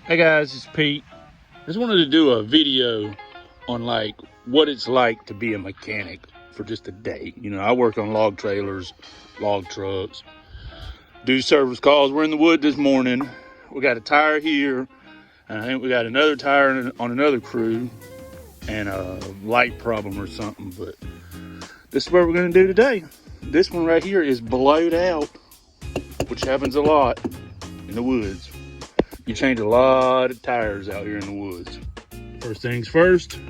Hey guys, it's Pete. I just wanted to do a video on like what it's like to be a mechanic for just a day. You know, I work on log trailers, log trucks, do service calls. We're in the wood this morning. We got a tire here, and I think we got another tire on another crew, and a light problem or something. But this is what we're gonna do today. This one right here is blowed out, which happens a lot in the woods. You change a lot of tires out here in the woods. First things first,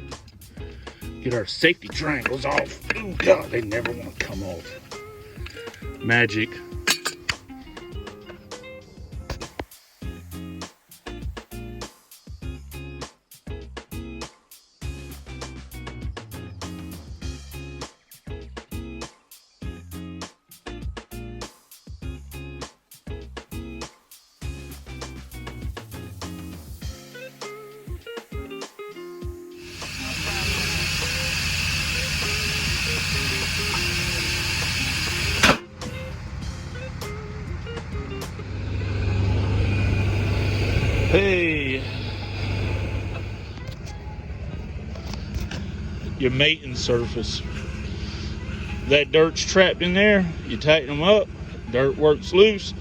get our safety triangles off. Oh God, they never want to come off. Magic. Hey, your mating surface. That dirt's trapped in there, you tighten them up, dirt works loose,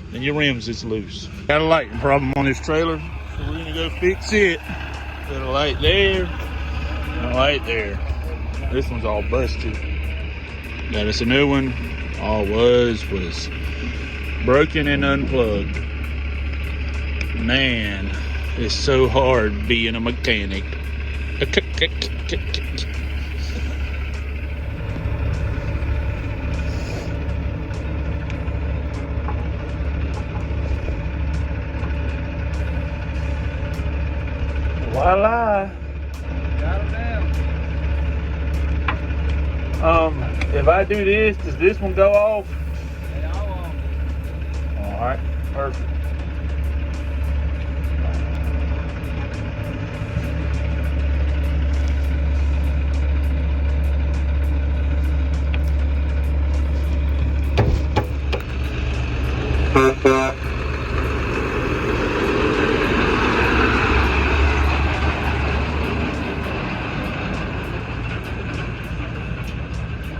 then your rims is loose. Got a lighting problem on this trailer, so we're gonna go fix it. Got a light there, and a light there. This one's all busted. Got us a new one. All was broken and unplugged. Man, it's so hard being a mechanic. Voila. Got him down. If I do this, does this one go off? They all on. All right, perfect.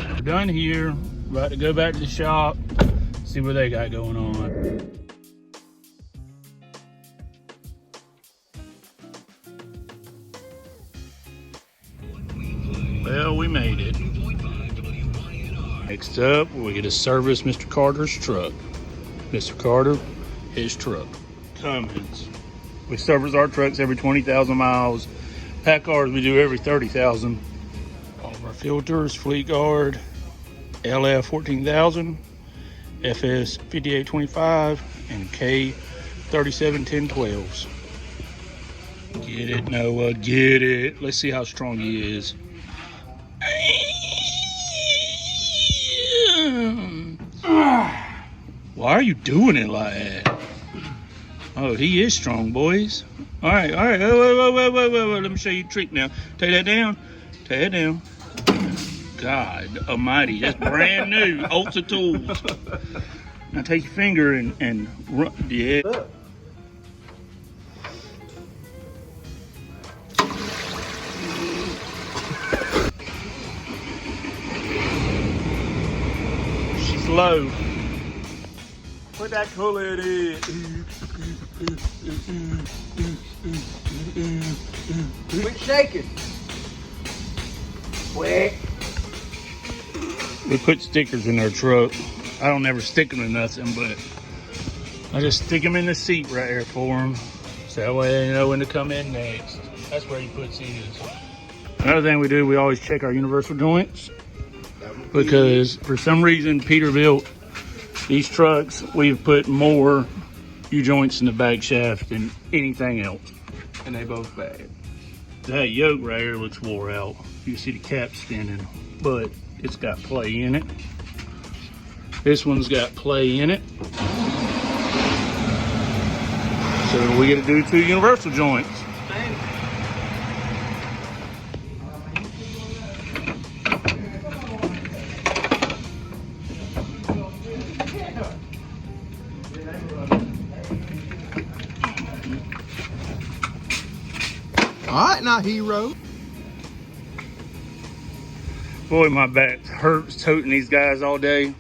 We're done here. About to go back to the shop, see what they got going on. Well, we made it. Next up, we get to service Mr. Carter's truck. Mr. Carter, his truck. Cummins. We service our trucks every 20,000 miles. Packard we do every 30,000. All of our filters, Fleet Guard, LF 14,000, FS 5825, and K 371012s. Get it, Noah, get it. Let's see how strong he is. Why are you doing it like that? Oh, he is strong, boys. All right. Wait. Let me show you a trick now. Take that down. Take that down. God almighty, that's brand new. Ultra Tools. Now take your finger and run. Yeah. She's low. Put that cooler in. Quit shaking. Quick. We put stickers in our truck. I don't ever stick them in nothing, but I just stick them in the seat right there for them. So that way they know when to come in next. That's where he puts his. Another thing we do, we always check our universal joints. Because for some reason, Peterbilt, these trucks, we've put more U-joints in the back shaft than anything else. And they both bad. That yoke right here looks wore out. You can see the cap spinning, but it's got play in it. This one's got play in it. So we get to do 2 universal joints. right now, hero. Boy, my back hurts toting these guys all day.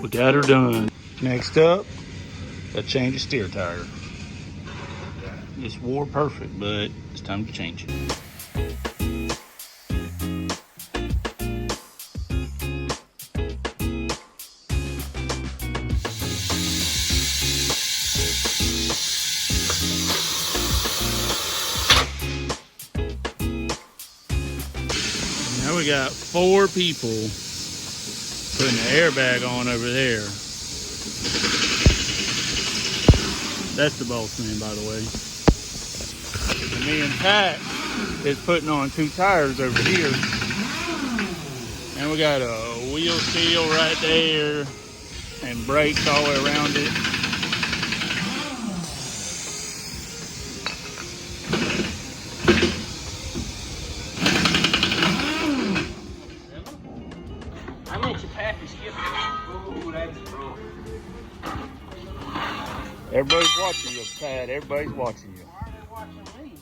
We got her done. Next up, a change of steer tire. It's wore perfect, but it's time to change it. Now we got 4 people putting the airbag on over there. That's the boss man, by the way. And me and Pat is putting on 2 tires over here. And we got a wheel seal right there and brakes all the way around it. I let you pack and skip. Ooh, that's rough. Everybody's watching you, Pat. Everybody's watching you. Why are they watching me?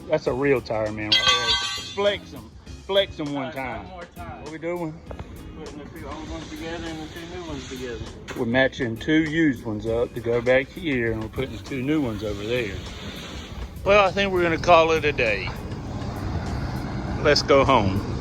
That's a real tire, man, right there. Flex them. Flex them one time. One more time. What we doing? Putting the 2 old ones together and the 2 new ones together. We're matching 2 used ones up to go back here, and we're putting 2 new ones over there. Well, I think we're gonna call it a day. Let's go home.